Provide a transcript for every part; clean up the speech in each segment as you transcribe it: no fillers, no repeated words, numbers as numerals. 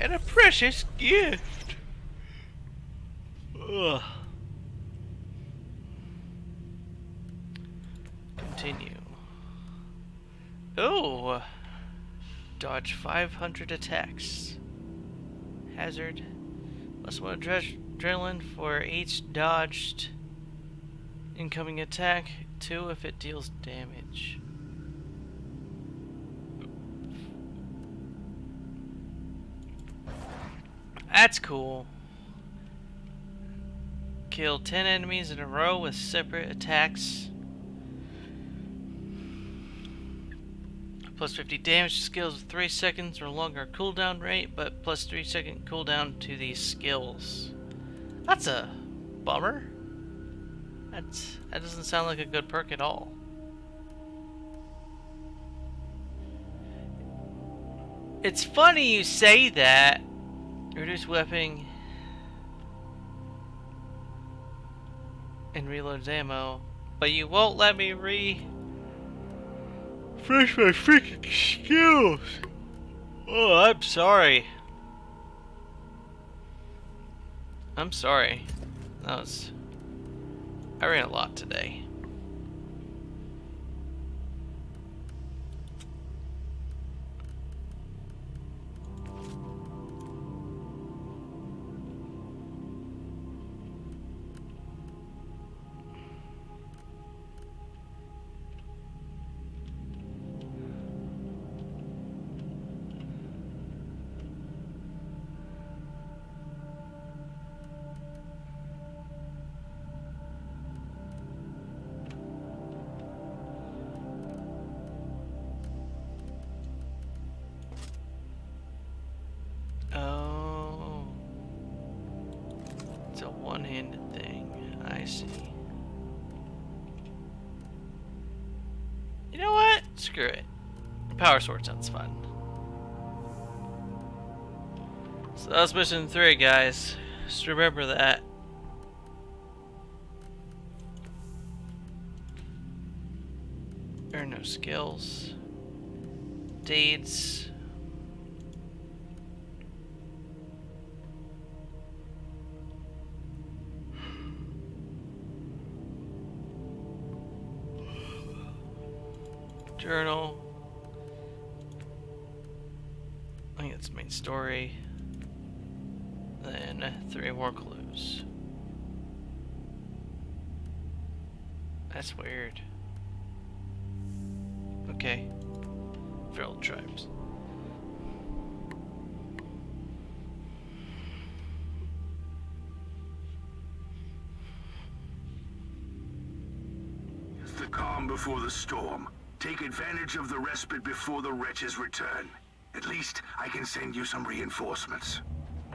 and a precious gift. Ugh. Continue. Oh! Dodge 500 attacks. Hazard. Plus 1 adrenaline for each dodged incoming attack. 2 if it deals damage. That's cool. Kill 10 enemies in a row with separate attacks. Plus 50 damage to skills with 3 seconds or longer cooldown rate, but plus 3-second cooldown to these skills. That's a bummer. That doesn't sound like a good perk at all. It's funny you say that. Reduce weapon and reloads ammo, but you won't let me refresh my freaking skills. Oh, I'm sorry. I'm sorry. I ran a lot today. Oh, it's a one-handed thing. I see. You know what? Screw it. Power sword sounds fun. So that was mission 3, guys. Just remember that. There are no skills. Deeds. Journal. I think that's the main story. Then 3 more clues. That's weird. Okay. Feral tribes. It's the calm before the storm. Take advantage of the respite before the wretches return. At least I can send you some reinforcements.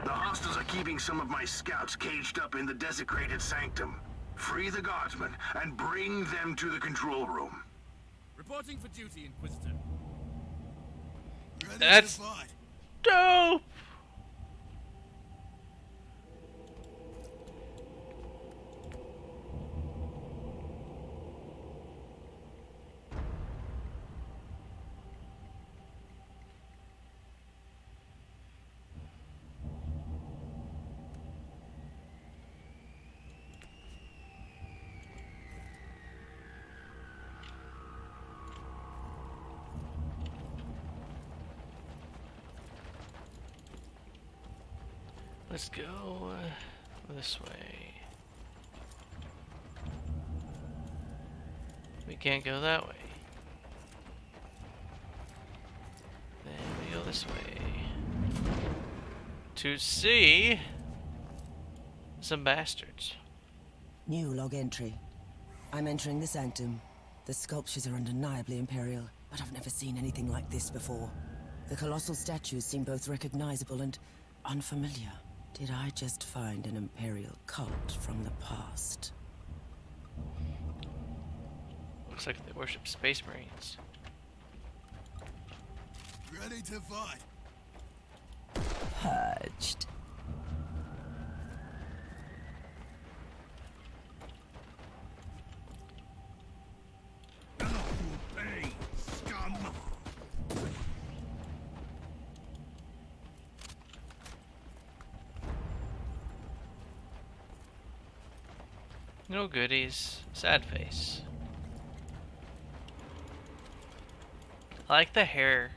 The hostiles are keeping some of my scouts caged up in the desecrated sanctum. Free the guardsmen and bring them to the control room. Reporting for duty, Inquisitor. Ready That's to fight. dope! Let's go this way. We can't go that way. Then we go this way. To see some bastards. New log entry. I'm entering the sanctum. The sculptures are undeniably imperial, but I've never seen anything like this before. The colossal statues seem both recognizable and unfamiliar. Did I just find an imperial cult from the past? Looks like they worship space marines. Ready to fight. Purged. Now you'll pay, scum. No goodies. Sad face. I like the hair.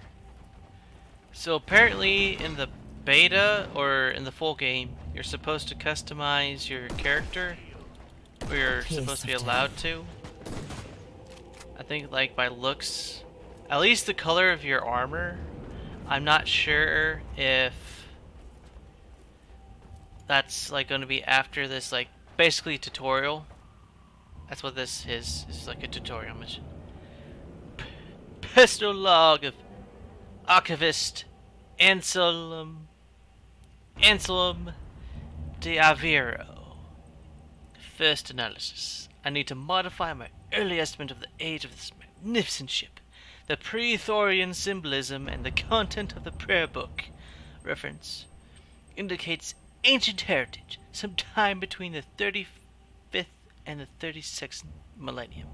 So apparently in the beta or in the full game, you're supposed to customize your character, or you're supposed to be allowed to. I think like by looks, at least the color of your armor. I'm not sure if that's like going to be after this, like basically tutorial. That's what this is. It's like a tutorial mission. Personal log of Archivist Anselm de Aviro. First analysis. I need to modify my early estimate of the age of this magnificent ship. The pre-Thorian symbolism and the content of the prayer book reference indicates ancient heritage, sometime between the 35th and the 36th millennium.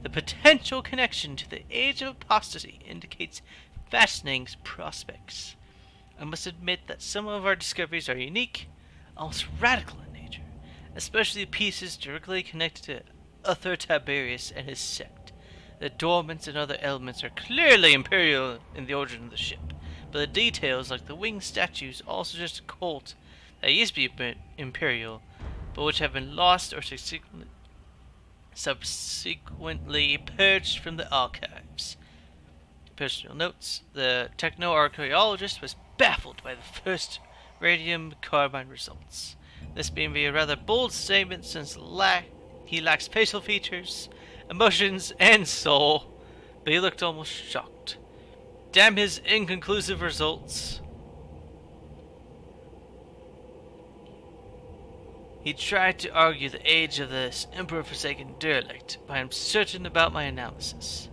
The potential connection to the age of apostasy indicates fascinating prospects. I must admit that some of our discoveries are unique, almost radical in nature, especially the pieces directly connected to Uther Tiberius and his sect. The dormants and other elements are clearly imperial in the origin of the ship, but the details, like the winged statues, all suggest a cult that used to be imperial, but which have been lost or subsequently purged from the archives. Personal notes: the techno-archaeologist was baffled by the first radium carbide results. This being a rather bold statement, since he lacks facial features, emotions, and soul, but he looked almost shocked. Damn his inconclusive results. He tried to argue the age of this emperor-forsaken derelict, but I am certain about my analysis.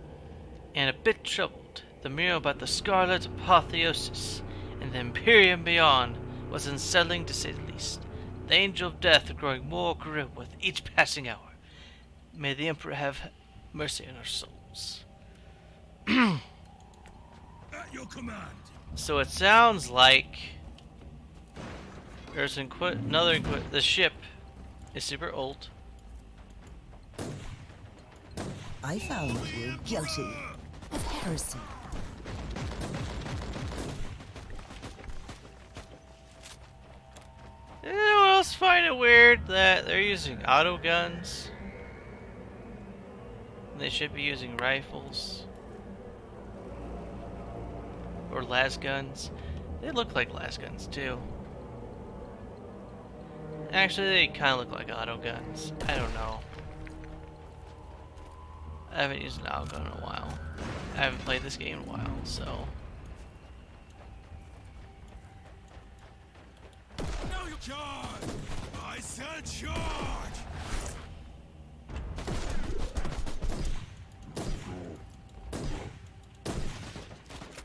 And a bit troubled, the mirror about the scarlet apotheosis and the Imperium beyond was unsettling to say the least. The angel of death growing more grim with each passing hour. May the Emperor have mercy on our souls. At your command. So it sounds like there's the ship is super old. I found you guilty of heresy. Did anyone else find it weird that they're using auto guns? They should be using rifles. Or las guns. They look like las guns too. Actually, they kind of look like auto guns. I don't know. I haven't used an auto gun in a while. I haven't played this game in a while, so. Now you charge! I said charge!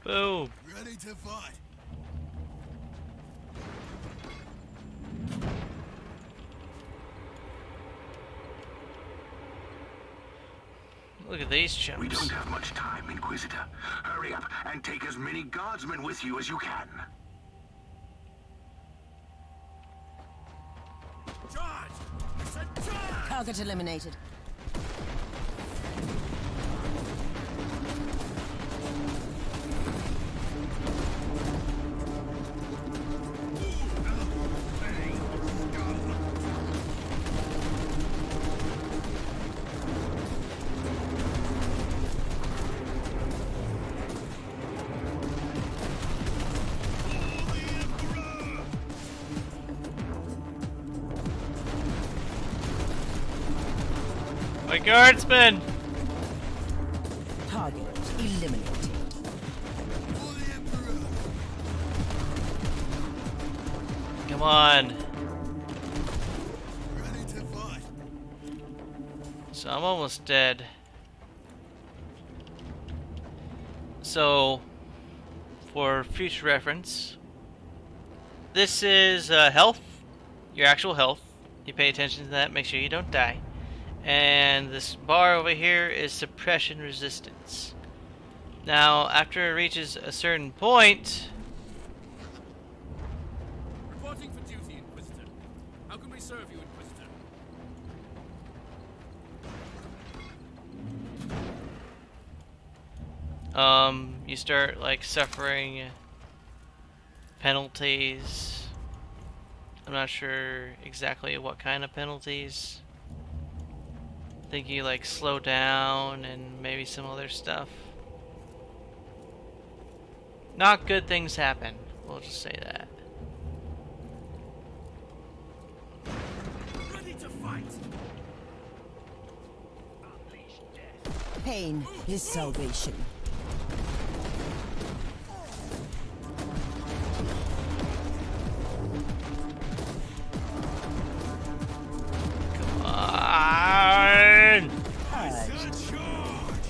Boom! Ready to fight. Look at these chumps. We don't have much time, Inquisitor. Hurry up and take as many guardsmen with you as you can. Charge! I said charge! Target eliminated. My guardsmen! Target eliminated. For the Emperor! Come on. Ready to fight. So I'm almost dead. So, for future reference, this is health, your actual health. You pay attention to that, make sure you don't die. And this bar over here is suppression resistance. Now, after it reaches a certain point... Reporting for duty, Inquisitor. How can we serve you, Inquisitor? you start like suffering penalties. I'm not sure exactly what kind of penalties. I think you like slow down and maybe some other stuff. Not good things happen. We'll just say that. Ready to fight! Pain is salvation. Come on! Set charge!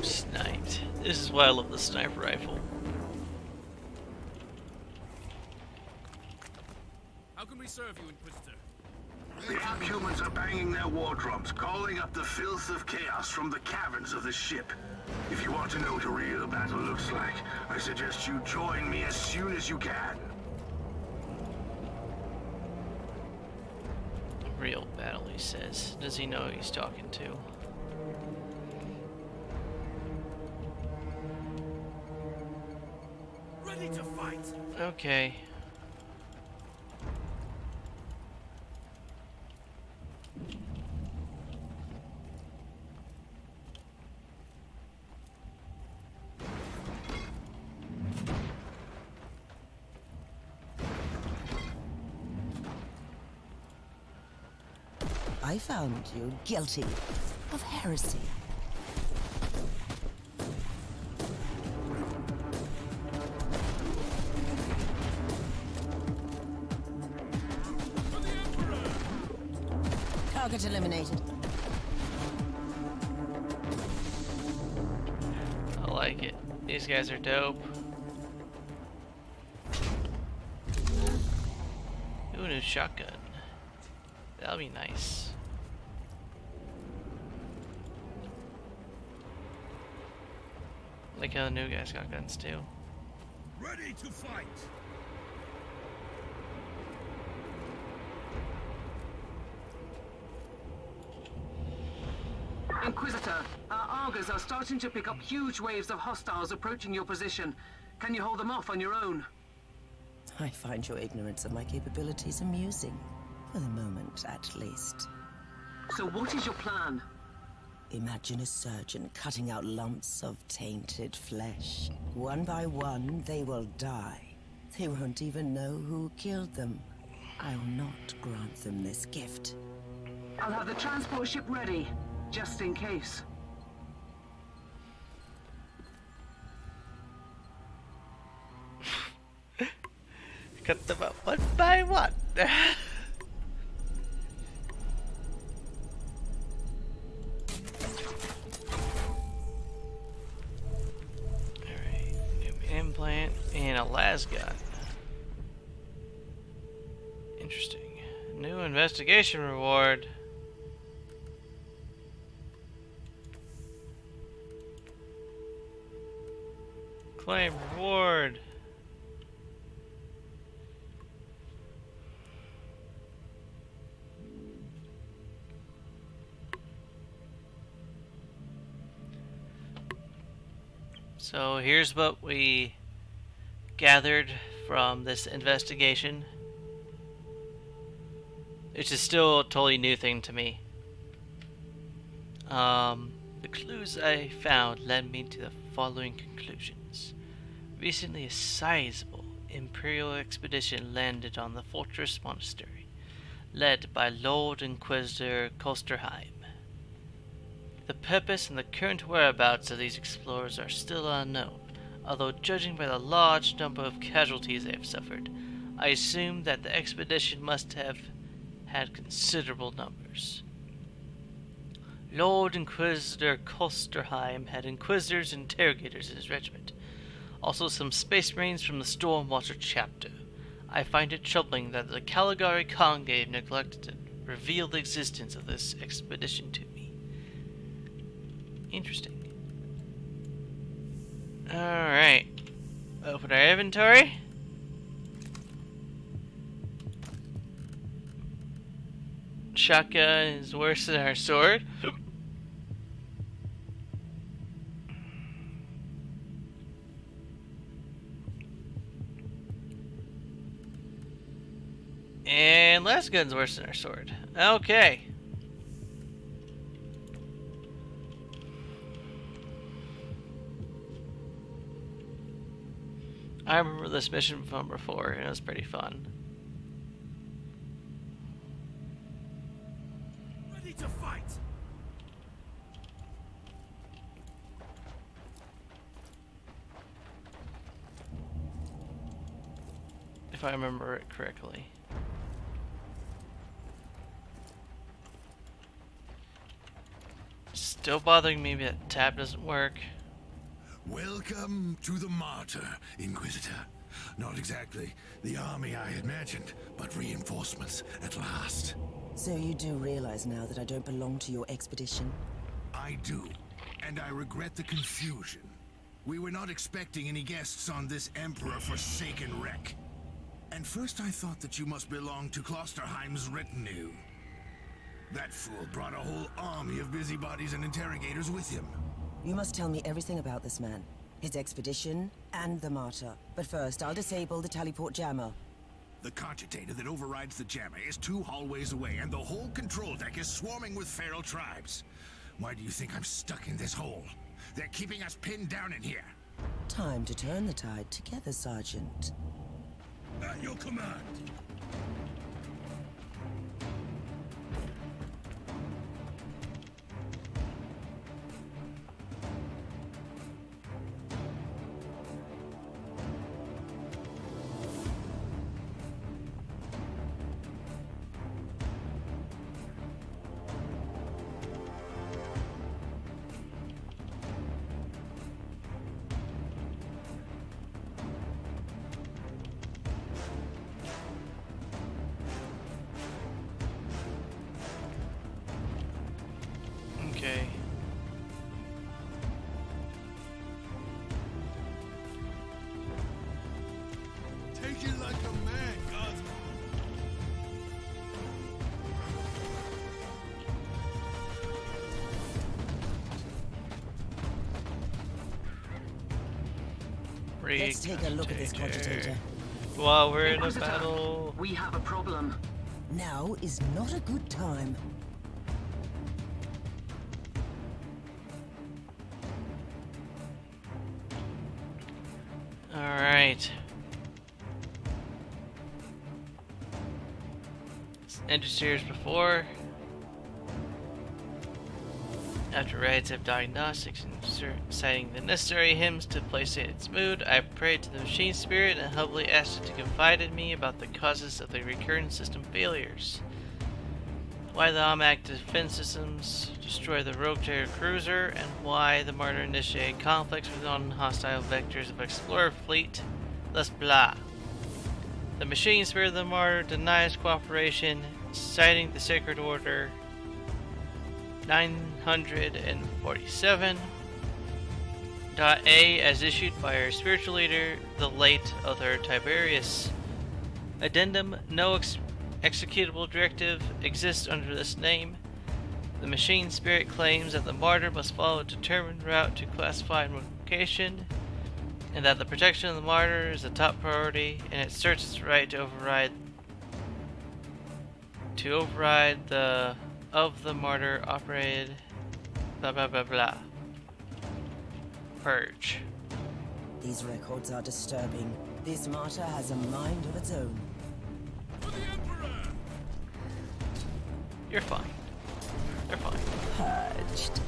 Sniped. This is why I love the sniper rifle. How can we serve you, Inquisitor? The Abhumans are banging their war drums, calling up the filth of chaos from the caverns of the ship. If you want to know what a real battle looks like, I suggest you join me as soon as you can. Real battle, he says. Does he know who he's talking to? Ready to fight! Okay. I found you guilty of heresy. For the Emperor! Target eliminated. I like it. These guys are dope. Ooh, new shotgun. That'll be nice. Like how the new guys got guns too. Ready to fight! Inquisitor, our Argos are starting to pick up huge waves of hostiles approaching your position. Can you hold them off on your own? I find your ignorance of my capabilities amusing. For the moment, at least. So what is your plan? Imagine a surgeon cutting out lumps of tainted flesh. One by one, they will die. They won't even know who killed them. I'll not grant them this gift. I'll have the transport ship ready, just in case. Cut them up one by one. Alright, new implant and a lasgun. Interesting. New investigation reward. Claim reward. So here's what we gathered from this investigation, which is still a totally new thing to me. The clues I found led me to the following conclusions. Recently, a sizable Imperial expedition landed on the Fortress Monastery, led by Lord Inquisitor Kosterheim. The purpose and the current whereabouts of these explorers are still unknown, although judging by the large number of casualties they have suffered, I assume that the expedition must have had considerable numbers. Lord Inquisitor Kosterheim had Inquisitors and Interrogators in his regiment, also some Space Marines from the Stormwatcher chapter. I find it troubling that the Caligari Conclave neglected to reveal the existence of this expedition to me. Interesting. Alright. Open our inventory. shotgun is worse than our sword. And less gun's worse than our sword. Okay. I remember this mission from before, and it was pretty fun. Ready to fight! If I remember it correctly. Still bothering me that tab doesn't work. Welcome to the Martyr, Inquisitor. Not exactly the army I had imagined, but reinforcements at last. So you do realize now that I don't belong to your expedition? I do, and I regret the confusion. We were not expecting any guests on this Emperor-forsaken wreck. And first I thought that you must belong to Klosterheim's retinue. That fool brought a whole army of busybodies and interrogators with him. You must tell me everything about this man, his expedition, and the Martyr. But first, I'll disable the Tallyport jammer. The cogitator that overrides the jammer is 2 hallways away, and the whole control deck is swarming with feral tribes. Why do you think I'm stuck in this hole? They're keeping us pinned down in here. Time to turn the tide together, Sergeant. At your command. Okay. Take it like a man, God's. Let's take a look at this cogitator. While we're in a Inquisitor, battle. we have a problem. Now is not a good time. Alright. Entered series before. After rites of diagnostics and citing the necessary hymns to placate its mood, I prayed to the machine spirit and humbly asked it to confide in me about the causes of the recurrent system failures. Why the Almac defense systems destroy the rogue trader cruiser, and why the Martyr initiated conflicts with non-hostile vectors of Explorer fleet, thus blah. The machine spirit of the Martyr denies cooperation, citing the Sacred Order 947. A as issued by our spiritual leader, the late Other Tiberius. Addendum, no executable directive exists under this name. The machine spirit claims that the martyr must follow a determined route to classified location, and that the protection of the martyr is the top priority, and it asserts its right to override the of the martyr operated blah blah blah blah. Purge. These records are disturbing. This martyr has a mind of its own. For the Emperor! You're fine. You're fine. Purged.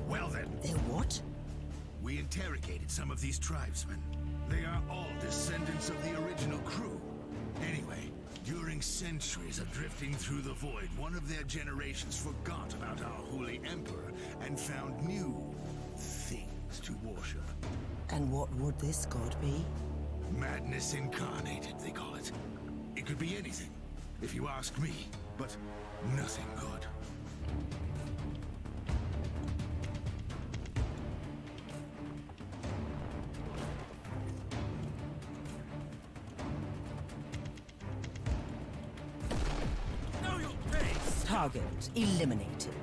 Well then, They're what? we interrogated some of these tribesmen. They are all descendants of the original crew. Anyway, during centuries of drifting through the void, one of their generations forgot about our holy emperor and found new things to worship. And what would this god be? Madness incarnated, they call it. It could be anything, if you ask me, but nothing good. Target eliminated.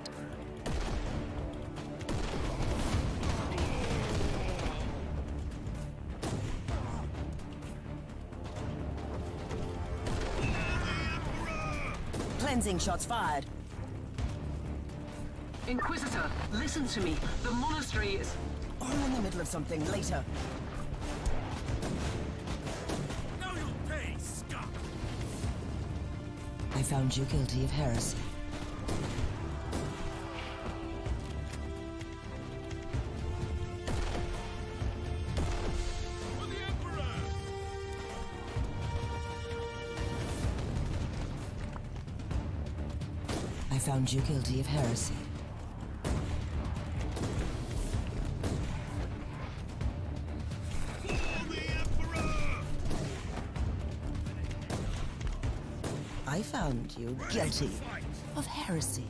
Cleansing shots fired. Inquisitor, listen to me. The monastery is... I'm in the middle of something. Later. Now you'll pay, scum! I found you guilty of heresy. For the Emperor! I found you guilty of heresy. For the Emperor! I found you guilty of heresy.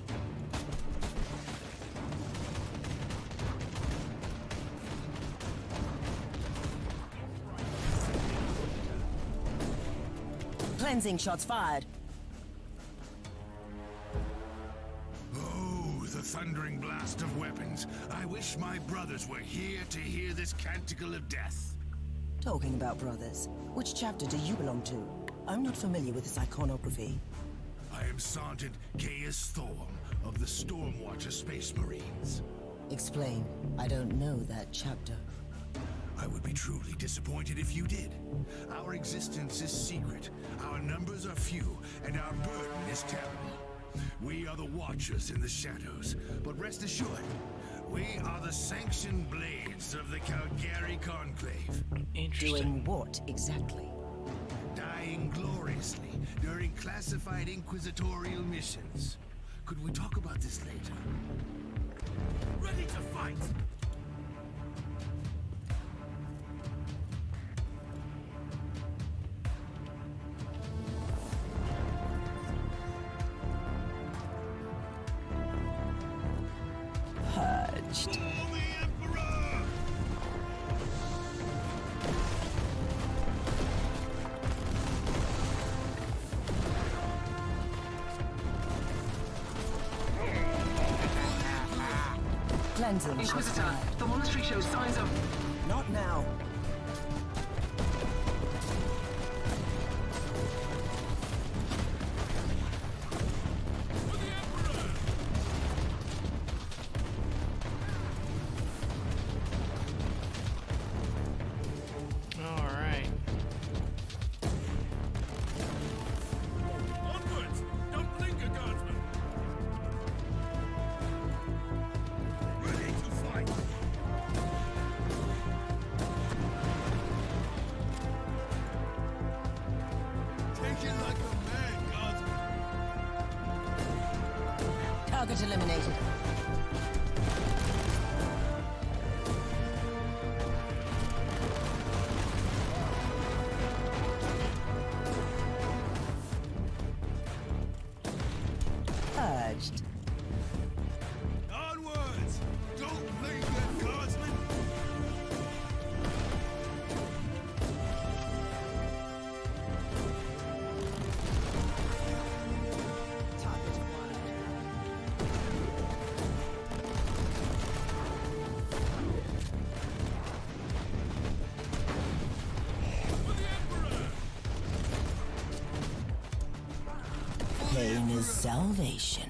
Cleansing shots fired. Oh, the thundering blast of weapons. I wish my brothers were here to hear this canticle of death. Talking about brothers, which chapter do you belong to? I'm not familiar with this iconography. I am Sergeant Caius Thorm of the Stormwatcher Space Marines. Explain. I don't know that chapter. I would be truly disappointed if you did. Our existence is secret, our numbers are few, and our burden is terrible. We are the Watchers in the shadows, but rest assured, we are the sanctioned blades of the Calgary Conclave. Interesting. Doing what exactly? Dying gloriously during classified inquisitorial missions. Could we talk about this later? Ready to fight! Purged. For the Emperor! Cleansing shots Inquisitor, fired. the monastery shows signs of... Not now. For the Emperor! Alright. Onwards! Don't linger, guardsmen! Ready to fight! Take it like a man, guardsmen! Target eliminated. Purged. Onwards! Don't linger, guardsmen! Target acquired. For the Emperor! Pain is salvation.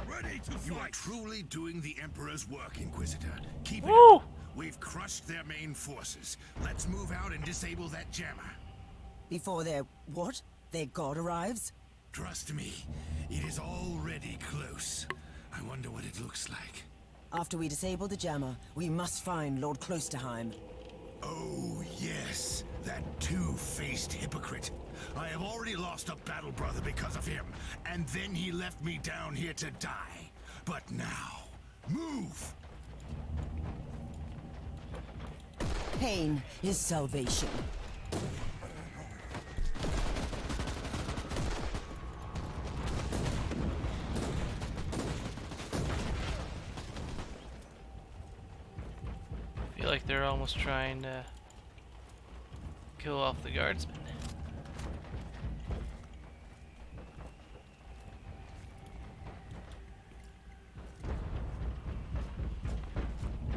Ready to You are fight! truly doing the Emperor's work, Inquisitor. Keep it Woo! up. We've crushed their main forces. Let's move out and disable that jammer. Before their what? Their god arrives? Trust me, it is already close. I wonder what it looks like. After we disable the jammer, we must find Lord Klosterheim. Oh, yes, that two-faced hypocrite. I have already lost a battle brother because of him, and then he left me down here to die. But now, move! Pain is salvation. I feel like they're almost trying to kill off the guardsmen.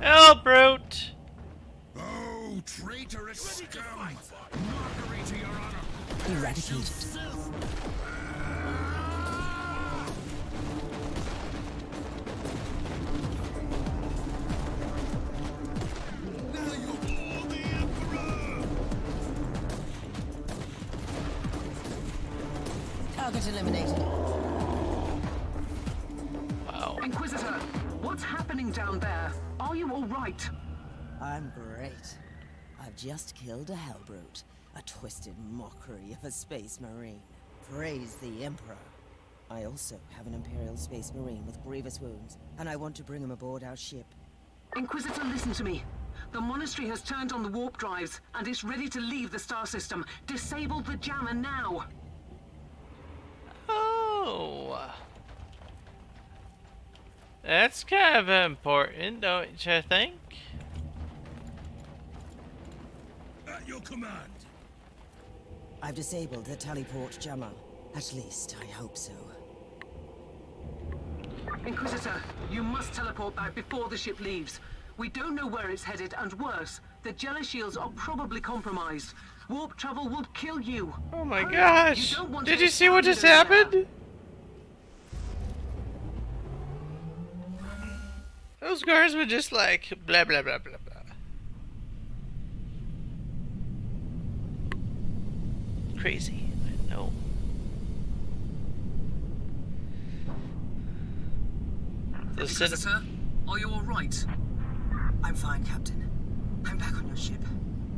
Hell, brute! Oh, traitorous scum! Mockery to your honor! Eradicated. Now you all the Emperor! Target eliminated. Wow. Inquisitor, what's happening down there? Are you all right? I'm great. I've just killed a hellbrute, a twisted mockery of a space marine. Praise the Emperor. I also have an Imperial Space Marine with grievous wounds, and I want to bring him aboard our ship. Inquisitor, listen to me. The monastery has turned on the warp drives, and it's ready to leave the star system. Disable the jammer now. Oh. That's kind of important, don't you think? At your command. I've disabled the teleport jammer. At least, I hope so. Inquisitor, you must teleport back before the ship leaves. We don't know where it's headed, and worse, the jealous shields are probably compromised. Warp travel will kill you. Oh my Hurry, gosh! you don't want Did to you see what just stranded over happened? Those guards were just like blah blah blah blah blah. Crazy, I know. The citizen. Inquisitor, are you all right? I'm fine, Captain. I'm back on your ship,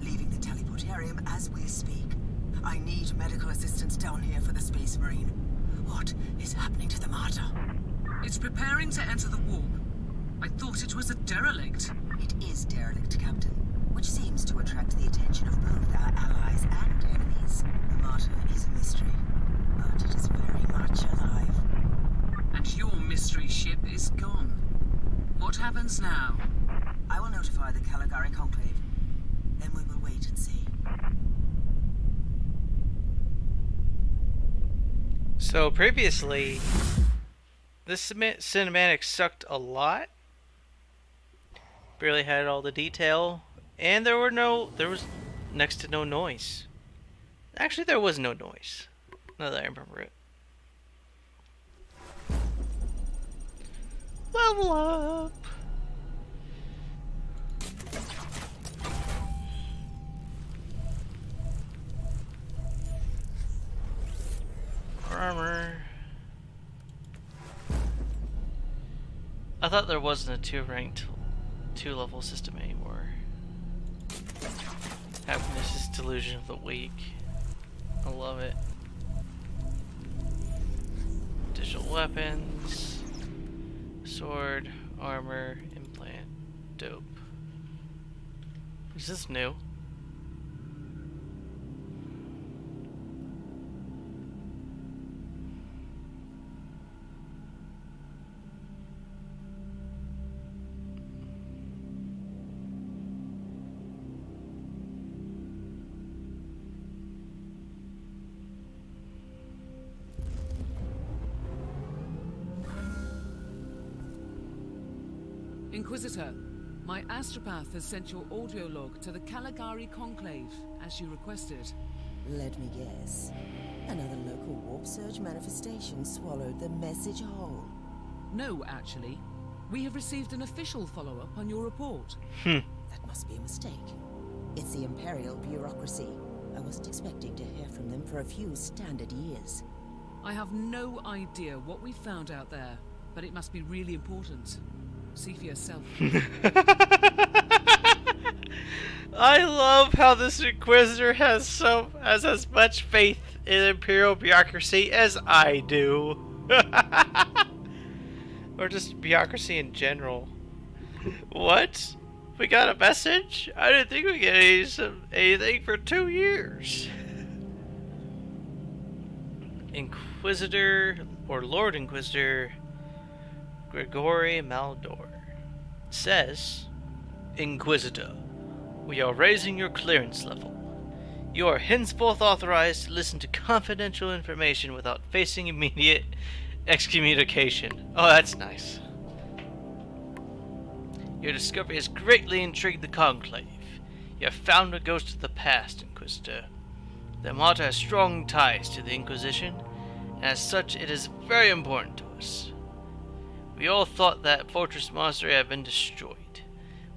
leaving the teleportarium as we speak. I need medical assistance down here for the Space Marine. What is happening to the Martyr? It's preparing to enter the warp. I thought it was a derelict. It is derelict, Captain, which seems to attract the attention of both our allies and enemies. The Martyr is a mystery, but it is very much alive. And your mystery ship is gone. What happens now? I will notify the Caligari Conclave. Then we will wait and see. So previously, this cinematic sucked a lot. Barely had all the detail, and there was next to no noise. Actually, there was no noise. Now that I remember it. Level up. Armor. I thought there wasn't a two-level system anymore. Happiness is delusion of the weak. I love it. Digital weapons, sword, armor, implant, dope. Is this new? Inquisitor, my astropath has sent your audio log to the Caligari Conclave, as you requested. Let me guess. Another local warp surge manifestation swallowed the message whole. No, actually. We have received an official follow-up on your report. That must be a mistake. It's the Imperial bureaucracy. I wasn't expecting to hear from them for a few standard years. I have no idea what we found out there, but it must be really important. See for yourself. I love how this Inquisitor has as much faith in Imperial bureaucracy as I do. Or just bureaucracy in general. What? We got a message? I didn't think we got anything for 2 years. Inquisitor, or Lord Inquisitor, Gregory Maldor says, Inquisitor, we are raising your clearance level. You are henceforth authorized to listen to confidential information without facing immediate excommunication. Oh, that's nice. Your discovery has greatly intrigued the Conclave. You have found a ghost of the past, Inquisitor. The Martyr has strong ties to the Inquisition, and as such it is very important to us. We all thought that Fortress Monastery had been destroyed,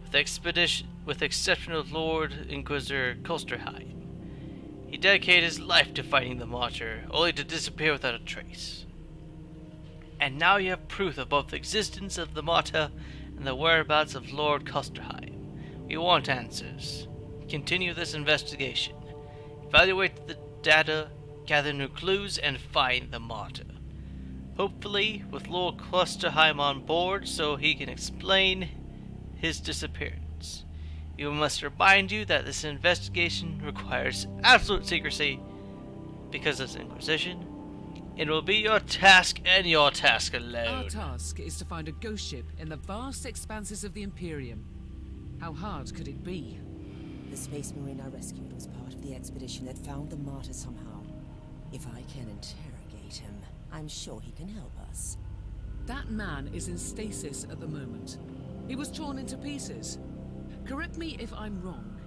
with the exception of Lord Inquisitor Klosterheim. He dedicated his life to fighting the Martyr, only to disappear without a trace. And now you have proof of both the existence of the Martyr and the whereabouts of Lord Klosterheim. We want answers. Continue this investigation. Evaluate the data, gather new clues, and find the Martyr. Hopefully, with Lord Klosterheim on board so he can explain his disappearance. We must remind you that this investigation requires absolute secrecy because of the Inquisition. It will be your task and your task alone. Our task is to find a ghost ship in the vast expanses of the Imperium. How hard could it be? The Space Marine I rescued was part of the expedition that found the Martyr somehow. If I can interrogate him, I'm sure he can help us. That man is in stasis at the moment. He was torn into pieces. Correct me if I'm wrong,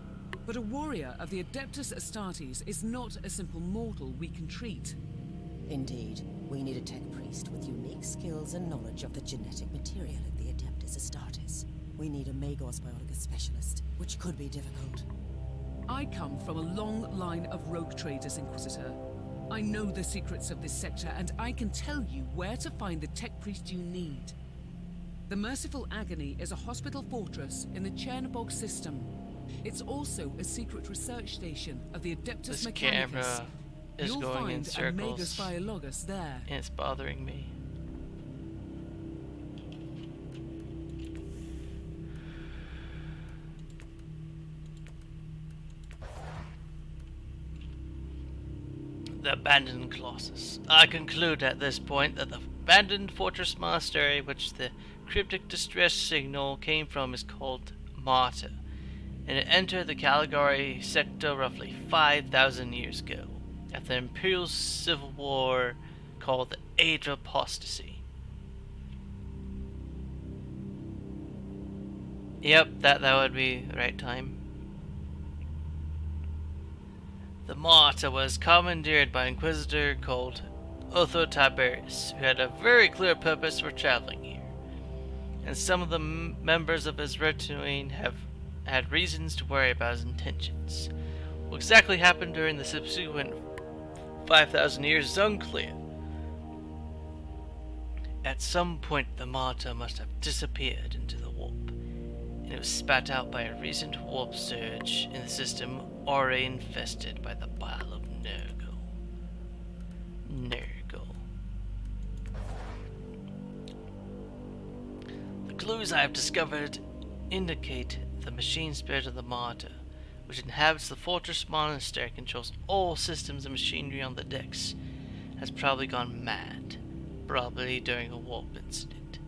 but a warrior of the Adeptus Astartes is not a simple mortal we can treat. Indeed, we need a tech priest with unique skills and knowledge of the genetic material of the Adeptus Astartes. We need a Magos biologist specialist, which could be difficult. I come from a long line of rogue traders, Inquisitor. I know the secrets of this sector, and I can tell you where to find the tech priest you need. The Merciful Agony is a hospital fortress in the Chernobog system. It's also a secret research station of the Adeptus This Mechanicus. camera is You'll going in find a Magus circles, biologus there. and it's bothering me. The abandoned Colossus. I conclude at this point that the abandoned Fortress Monastery, which the cryptic distress signal came from, is called Martyr, and it entered the Caligari sector roughly 5,000 years ago, after the Imperial Civil War called the Age of Apostasy. Yep, that would be the right time. The Martyr was commandeered by an Inquisitor called Otho Tiberius, who had a very clear purpose for traveling here, and some of the members of his retinue have had reasons to worry about his intentions. What exactly happened during the subsequent 5,000 years is unclear. At some point the Martyr must have disappeared into the warp, and it was spat out by a recent warp surge in the system already infested by the bile of Nurgle. The clues I have discovered indicate the machine spirit of the Martyr, which inhabits the Fortress Monastery and controls all systems and machinery on the decks, has probably gone mad, probably during a warp incident.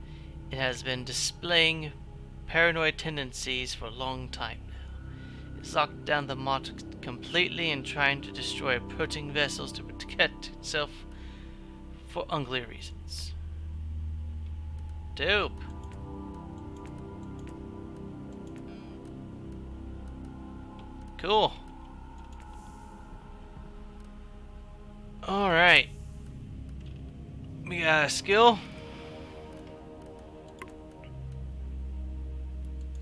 It has been displaying paranoid tendencies for a long time now. It's locked down the Martyr completely and trying to destroy approaching vessels to protect itself for ugly reasons. Dope. Cool. Alright. We got a skill.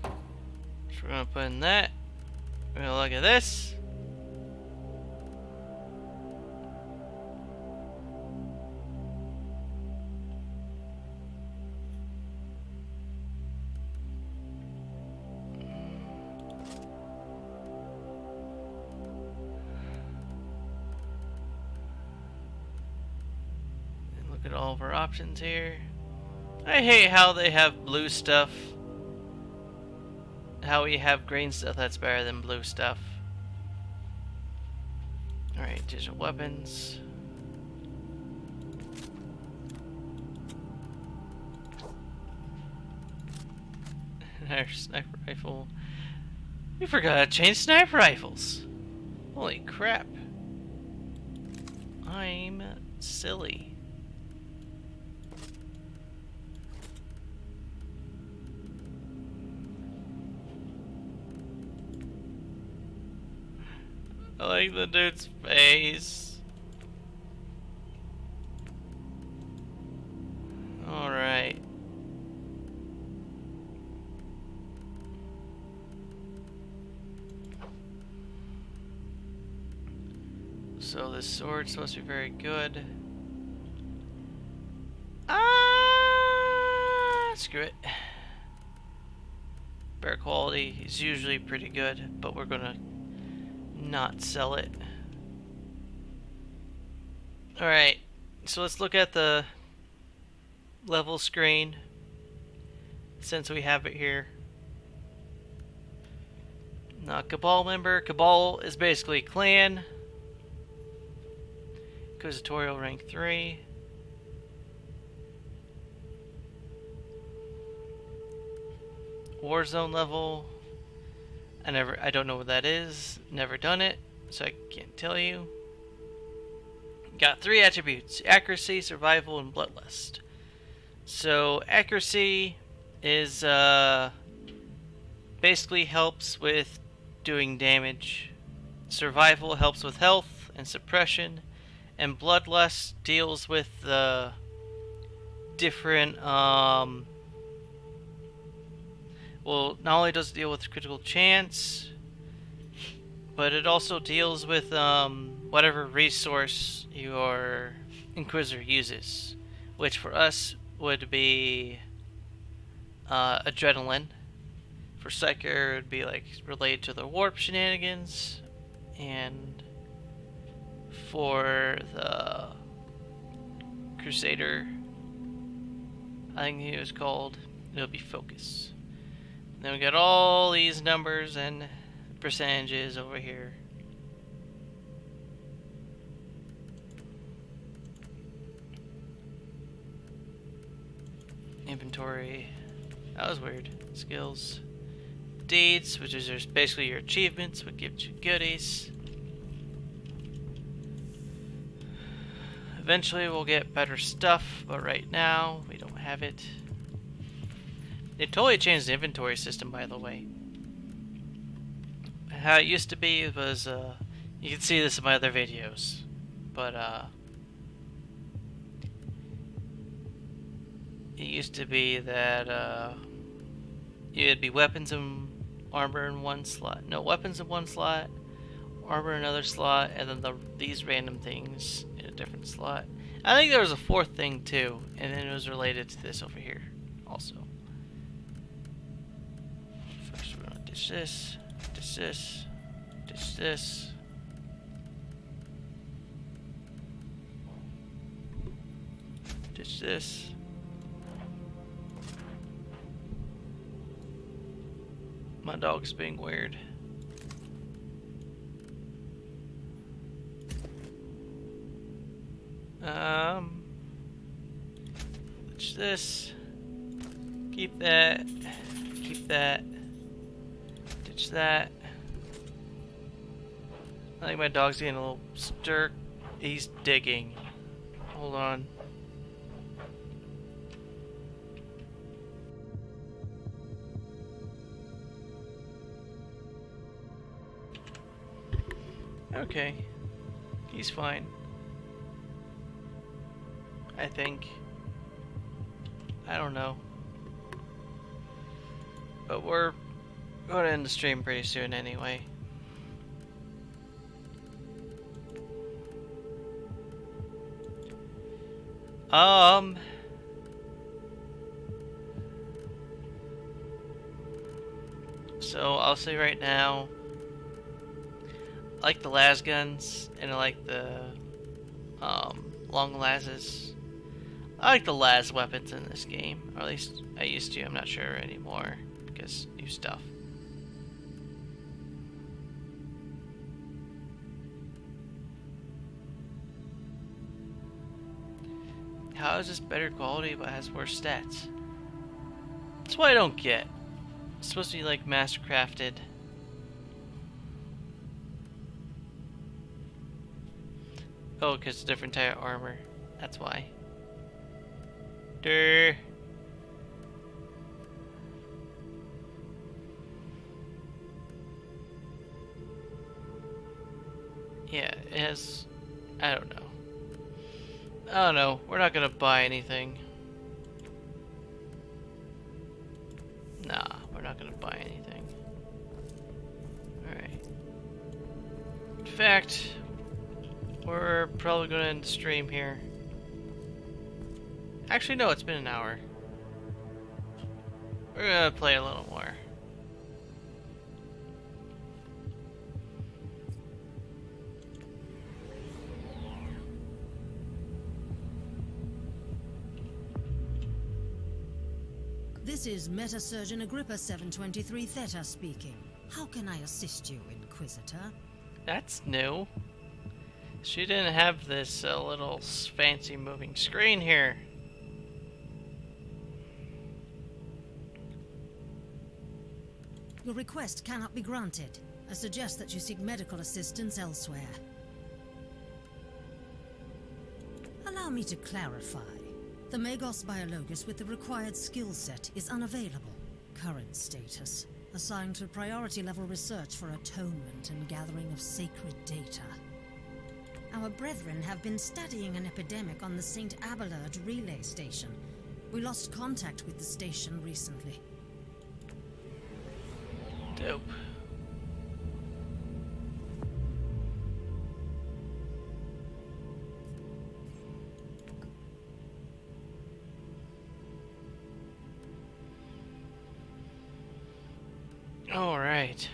So we're gonna put in that. We're gonna look at this. Look at all of our options here. I hate how they have blue stuff. How we have green stuff that's better than blue stuff. Alright, digital weapons. Our sniper rifle. We forgot to change sniper rifles. Holy crap. I'm silly. I like the dude's face. Alright. So this sword's supposed to be very good. Screw it. Bear quality is usually pretty good, but we're gonna not sell it. Alright, so let's look at the level screen since we have it here. Cabal member. Cabal is basically clan. Inquisitorial rank 3. Warzone level. I don't know what that is. Never done it, so I can't tell you. Got 3 attributes: accuracy, survival, and bloodlust. So accuracy is basically helps with doing damage. Survival helps with health and suppression, and bloodlust deals with the different well, not only does it deal with critical chance, but it also deals with whatever resource your Inquisitor uses, which for us would be adrenaline. For Psyker, it would be like related to the warp shenanigans, and for the Crusader, I think it was called, it'll be focus. Then we got all these numbers and percentages over here. Inventory. That was weird. Skills. Deeds, which is basically your achievements, what gives you goodies. Eventually we'll get better stuff, but right now we don't have it. They totally changed the inventory system, by the way. How it used to be was, you can see this in my other videos, but it used to be that it'd be weapons and armor in one slot. No, weapons in one slot, armor in another slot, and then these random things in a different slot. I think there was a 4th thing too, and then it was related to this over here also. First we're gonna ditch this, ditch this, ditch this. Ditch this. My dog's being weird. Ditch this. Keep that. Keep that. Ditch that. I think my dog's getting a little stir. He's digging. Hold on. Okay. He's fine. I think. I don't know. But we're going to end the stream pretty soon anyway. So I'll say right now, I like the las guns, and I like the long lases. I like the las weapons in this game, or at least I used to. I'm not sure anymore because new stuff. How is this better quality but has worse stats? That's what I don't get. It's supposed to be like mastercrafted. Oh, because it's a different type of armor. That's why. Durr. Yeah, it has... I don't know. I don't know. We're not gonna buy anything. Nah, we're not gonna buy anything. Alright. In fact, we're probably gonna end the stream here. Actually, no, it's been an hour. We're gonna play a little more. This is Meta-Surgeon Agrippa 723 Theta speaking. How can I assist you, Inquisitor? That's new. She didn't have this little fancy moving screen here. Your request cannot be granted. I suggest that you seek medical assistance elsewhere. Allow me to clarify. The Magos Biologus with the required skill set is unavailable. Current status: assigned to priority level research for atonement and gathering of sacred data. Our brethren have been studying an epidemic on the St. Abelard relay station. We lost contact with the station recently. Dope. All right.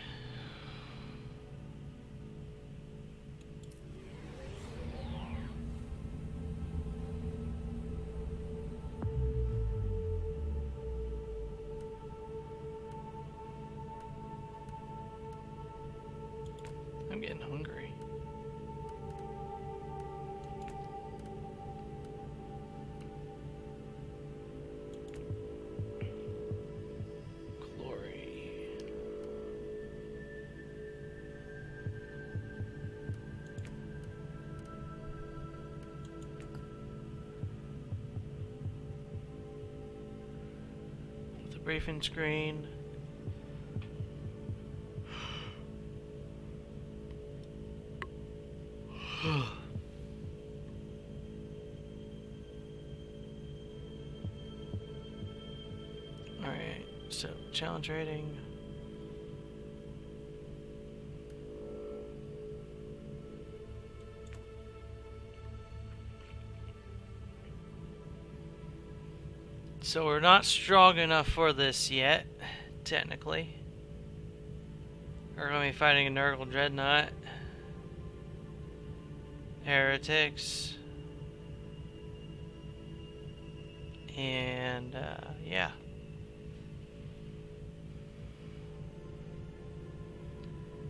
I'm getting hungry. Glory. The briefing screen. Alright, so challenge rating. So we're not strong enough for this yet, technically. We're going to be fighting a Nurgle Dreadnought. Heretics. And, yeah.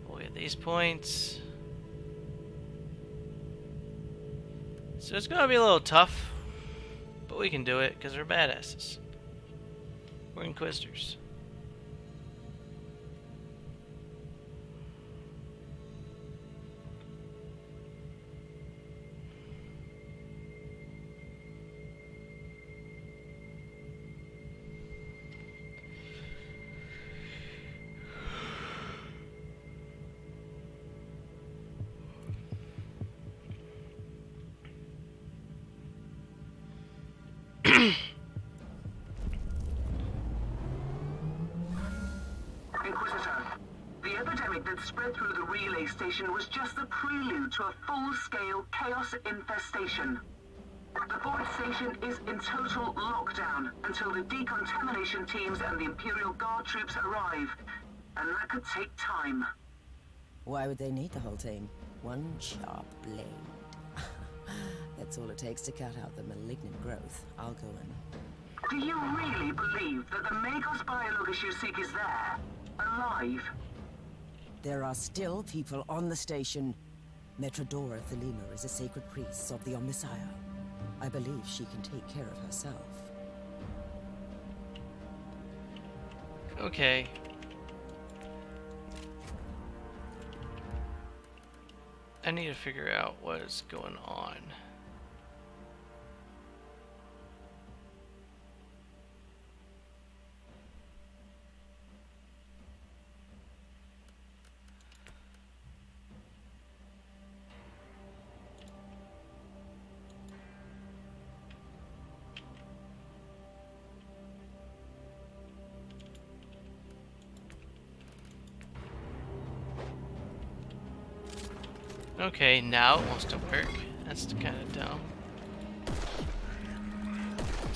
We'll get these points. So it's gonna be a little tough, but we can do it because we're badasses. We're Inquisitors. Inquisitor, the epidemic that spread through the relay station was just the prelude to a full-scale chaos infestation. The fourth station is in total lockdown until the decontamination teams and the Imperial Guard troops arrive, and that could take time. Why would they need the whole team? One sharp blade. That's all it takes to cut out the malignant growth. I'll go in. Do you really believe that the Magos Biologus you seek is there? Alive? There are still people on the station. Metrodora Thelema is a sacred priest of the Omnissiah. I believe she can take care of herself. Okay. I need to figure out what is going on. Okay, now it wants to work. That's kind of dumb.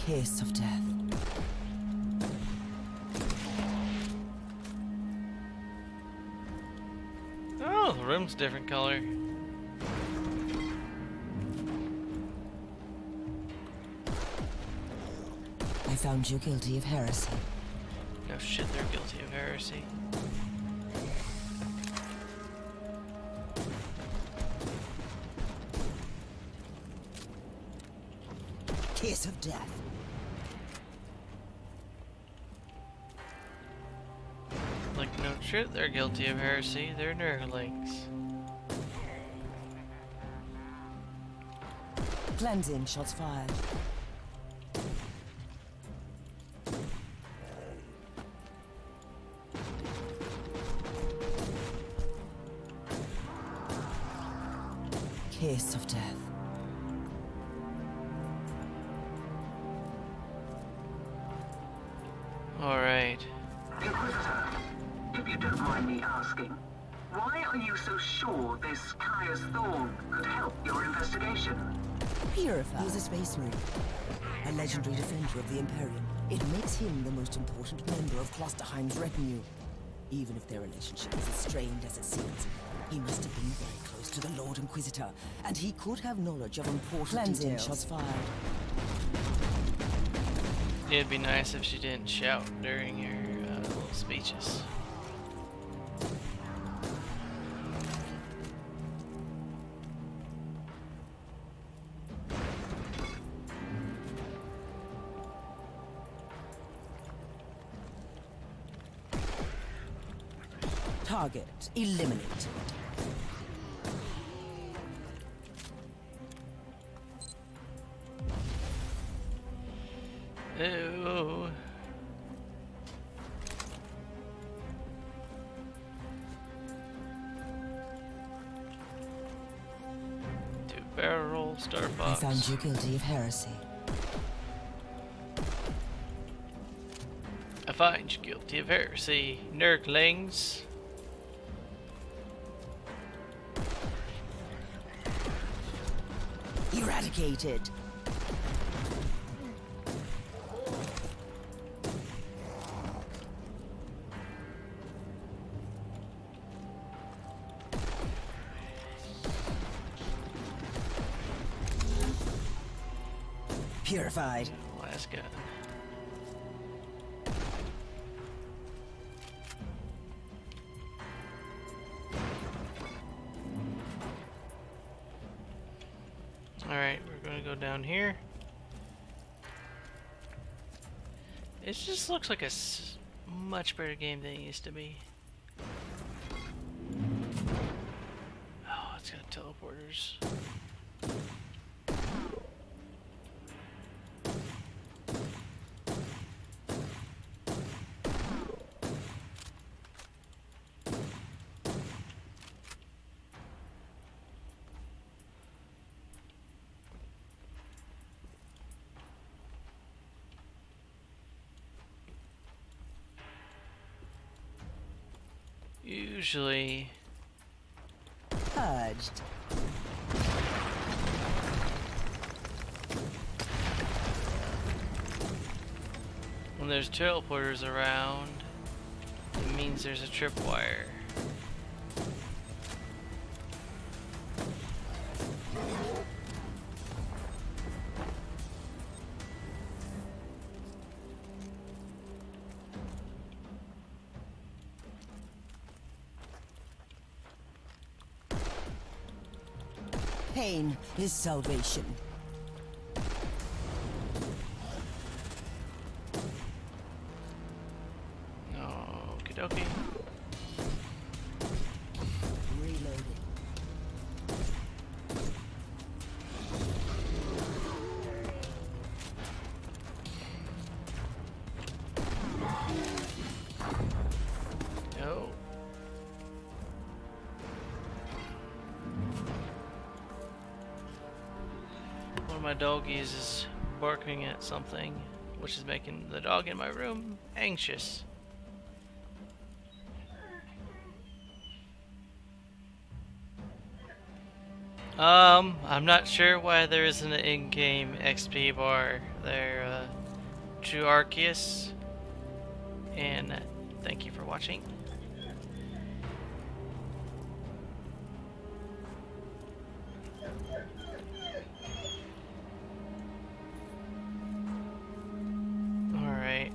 Kiss of death. Oh, the room's a different color. I found you guilty of heresy. No shit, they're guilty of heresy. Kiss of death. Like, no shit, they're guilty of heresy. They're nerdlings. Cleansing shots fired. Kiss of death. Alright. Inquisitor, if you don't mind me asking, why are you so sure this Caius Thorn could help your investigation? Purify. He's a space marine, a legendary defender of the Imperium. It makes him the most important member of Klosterheim's retinue. Even if their relationship is as strained as it seems, he must have been very close to the Lord Inquisitor, and he could have knowledge of important details. Shots fired. It'd be nice if she didn't shout during her little speeches. Target eliminated. Ew. Two-barrel Star I Fox. found you guilty of heresy. I find you guilty of heresy, nerdlings. Eradicated. Purified. Last gun. Alright, we're gonna go down here. It just looks like a much better game than it used to be. Oh, it's got teleporters. Usually, Purged. when there's teleporters around, it means there's a tripwire. Pain is salvation. Okie dokie. Reloading. No. One of my doggies is barking at something, which is making the dog in my room anxious. I'm not sure why there isn't an in-game XP bar there, True Arceus. And thank you for watching. Alright.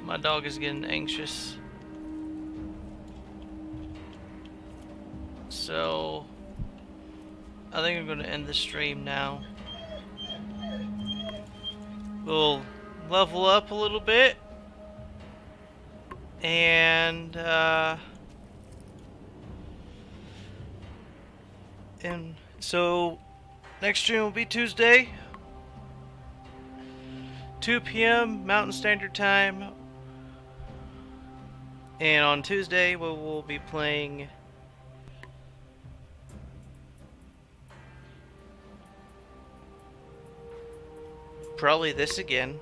My dog is getting anxious. So, I think I'm going to end the stream now. We'll level up a little bit. And so, next stream will be Tuesday. 2 p.m. Mountain Standard Time. And on Tuesday, we will be playing probably this again,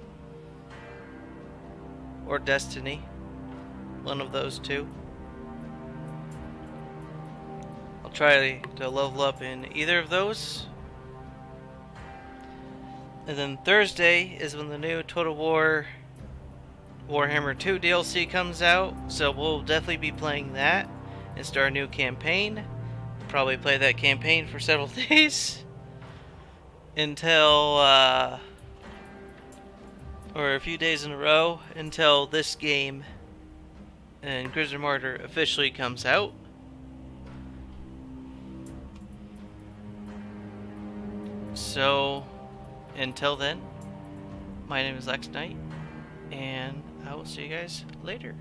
or Destiny, one of those two. I'll try to level up in either of those. And then Thursday is when the new Total War Warhammer 2 DLC comes out, so we'll definitely be playing that and start a new campaign. Probably play that campaign for several days until or a few days in a row until this game, Inquisitor Martyr, officially comes out. So until then, my name is Lex Knight, and I will see you guys later.